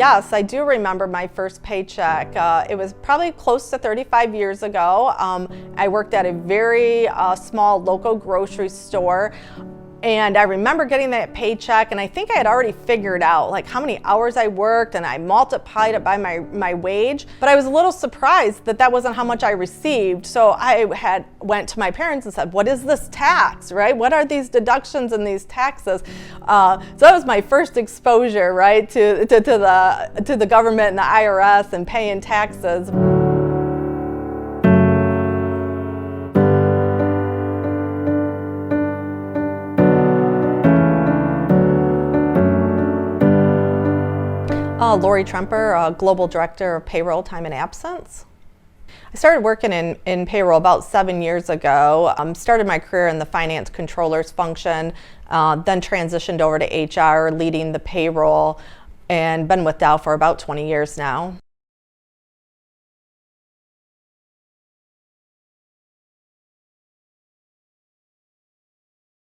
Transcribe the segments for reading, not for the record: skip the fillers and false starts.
Yes, I do remember my first paycheck. It was probably close to 35 years ago. I worked at a very small local grocery store. And I remember getting that paycheck, and I think I had already figured out like how many hours I worked, and I multiplied it by my wage. But I was a little surprised that that wasn't how much I received. So I went to my parents and said, "What is this tax, right? What are these deductions and these taxes?" So that was my first exposure, right, to the government and the IRS and paying taxes. Lori Tremper, Global Director of Payroll, Time and Absence. I started working in payroll about 7 years ago. Started my career in the finance controller's function, then transitioned over to HR, leading the payroll, and been with Dow for about 20 years now.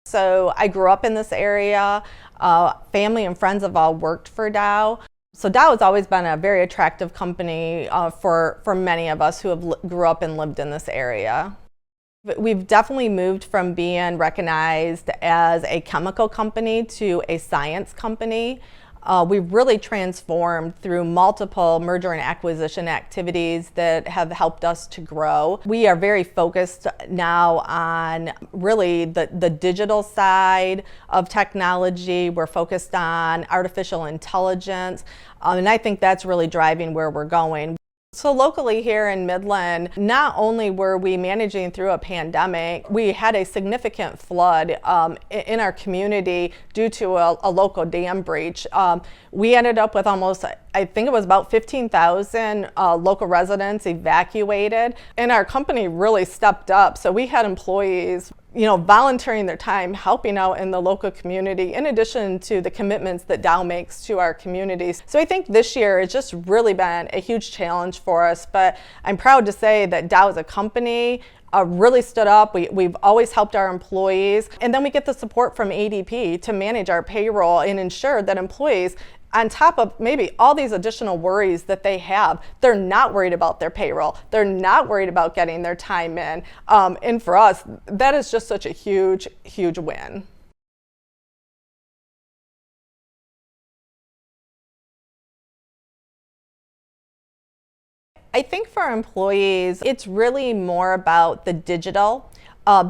So I grew up in this area. Family and friends have all worked for Dow. So Dow has always been a very attractive company for many of us who have grew up and lived in this area. We've definitely moved from being recognized as a chemical company to a science company. We've really transformed through multiple merger and acquisition activities that have helped us to grow. We are very focused now on really the digital side of technology. We're focused on artificial intelligence, and I think that's really driving where we're going. So locally here in Midland, not only were we managing through a pandemic, we had a significant flood in our community due to a local dam breach. We ended up with almost, I think it was about 15,000 local residents evacuated, and our company really stepped up. So we had employees, volunteering their time, helping out in the local community, in addition to the commitments that Dow makes to our communities. So I think this year has just really been a huge challenge for us, but I'm proud to say that Dow as a company really stood up. We've always helped our employees, and then we get the support from ADP to manage our payroll and ensure that employees, on top of maybe all these additional worries that they have, they're not worried about their payroll. They're not worried about getting their time in. And for us, that is just such a huge, huge win. I think for employees, it's really more about the digital.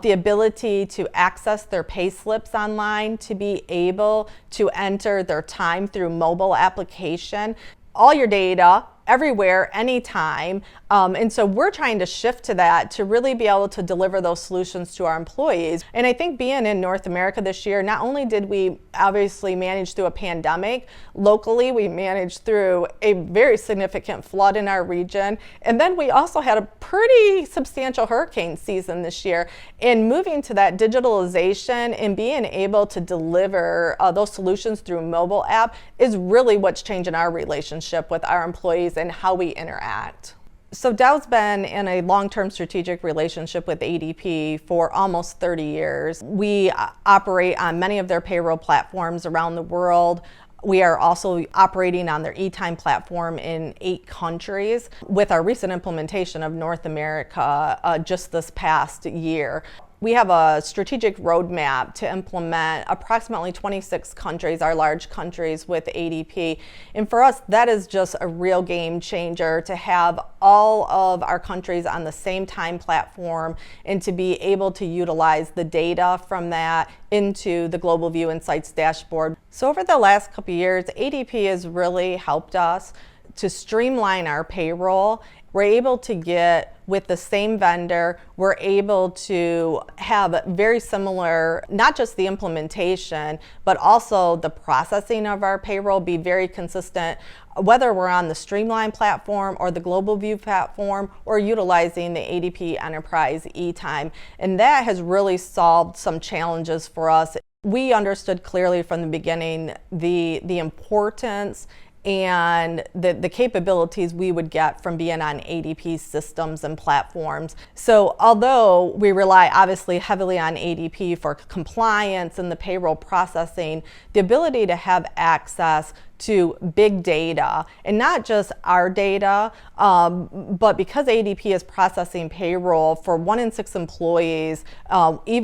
The ability to access their pay slips online, to be able to enter their time through mobile application, all your data, everywhere, anytime. And so we're trying to shift to that to really be able to deliver those solutions to our employees. And I think being in North America this year, not only did we obviously manage through a pandemic, locally we managed through a very significant flood in our region. And then we also had a pretty substantial hurricane season this year. And moving to that digitalization and being able to deliver those solutions through mobile app is really what's changing our relationship with our employees and how we interact. So Dow's been in a long-term strategic relationship with ADP for almost 30 years. We operate on many of their payroll platforms around the world. We are also operating on their e-time platform in 8 countries with our recent implementation of North America just this past year. We have a strategic roadmap to implement approximately 26 countries, our large countries, with ADP. And for us, that is just a real game changer to have all of our countries on the same time platform and to be able to utilize the data from that into the Global View Insights dashboard. So over the last couple of years, ADP has really helped us to streamline our payroll. We're able to get with the same vendor, we're able to have very similar, not just the implementation, but also the processing of our payroll be very consistent, whether we're on the Streamline platform or the Global View platform or utilizing the ADP Enterprise e-time. And that has really solved some challenges for us. We understood clearly from the beginning the importance and the capabilities we would get from being on ADP systems and platforms. So although we rely obviously heavily on ADP for compliance and the payroll processing, the ability to have access to big data, and not just our data, but because ADP is processing payroll for 1 in 6 employees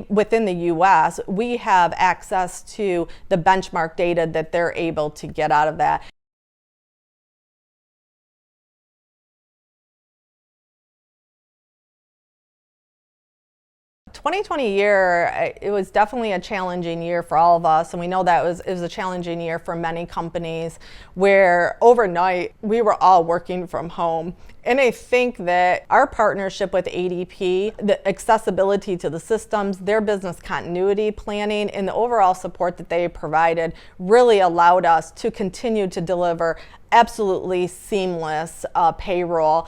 within the US, we have access to the benchmark data that they're able to get out of that. 2020 year, it was definitely a challenging year for all of us, and we know that it was a challenging year for many companies where overnight we were all working from home. And I think that our partnership with ADP, the accessibility to the systems, their business continuity planning, and the overall support that they provided really allowed us to continue to deliver absolutely seamless payroll.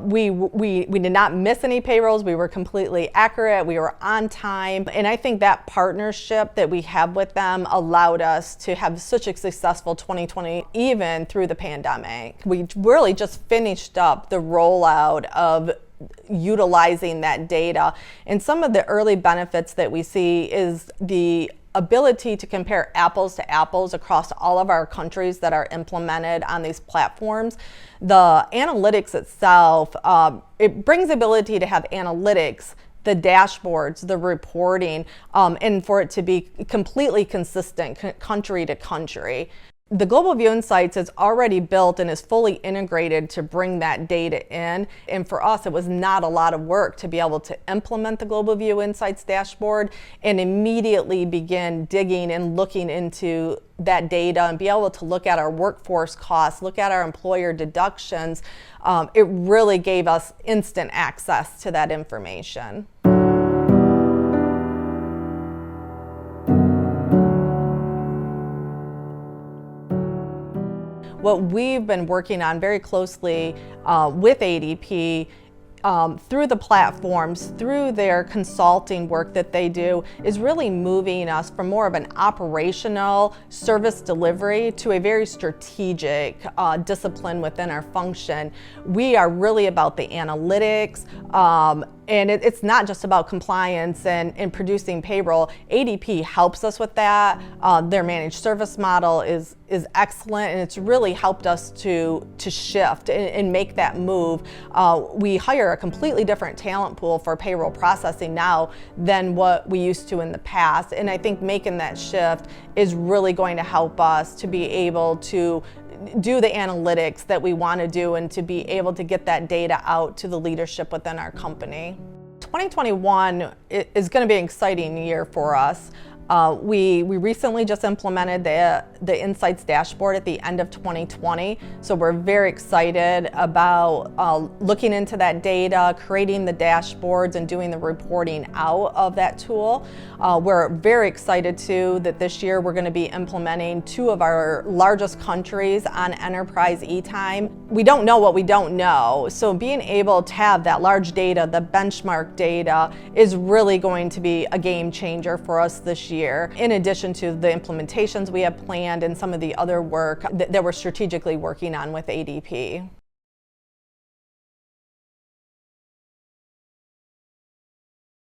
We did not miss any payrolls. We were completely accurate. We were on time. And I think that partnership that we have with them allowed us to have such a successful 2020, even through the pandemic. We really just finished up the rollout of utilizing that data. And some of the early benefits that we see is the ability to compare apples to apples across all of our countries that are implemented on these platforms. The analytics itself, it brings the ability to have analytics, the dashboards, the reporting, and for it to be completely consistent country to country. The Global View Insights is already built and is fully integrated to bring that data in. And for us, it was not a lot of work to be able to implement the Global View Insights dashboard and immediately begin digging and looking into that data and be able to look at our workforce costs, look at our employer deductions. It really gave us instant access to that information. What we've been working on very closely with ADP through the platforms, through their consulting work that they do, is really moving us from more of an operational service delivery to a very strategic discipline within our function. We are really about the analytics, and it's not just about compliance and producing payroll. ADP helps us with that. Their managed service model is excellent, and it's really helped us to shift and make that move. We hire a completely different talent pool for payroll processing now than what we used to in the past, and I think making that shift is really going to help us to be able to do the analytics that we want to do and to be able to get that data out to the leadership within our company. 2021 is going to be an exciting year for us. We recently just implemented the Insights dashboard at the end of 2020, so we're very excited about looking into that data, creating the dashboards, and doing the reporting out of that tool. We're very excited too that this year we're going to be implementing 2 of our largest countries on enterprise e-time. We don't know what we don't know, so being able to have that large data, the benchmark data, is really going to be a game changer for us this year, in addition to the implementations we have planned and some of the other work that we're strategically working on with ADP.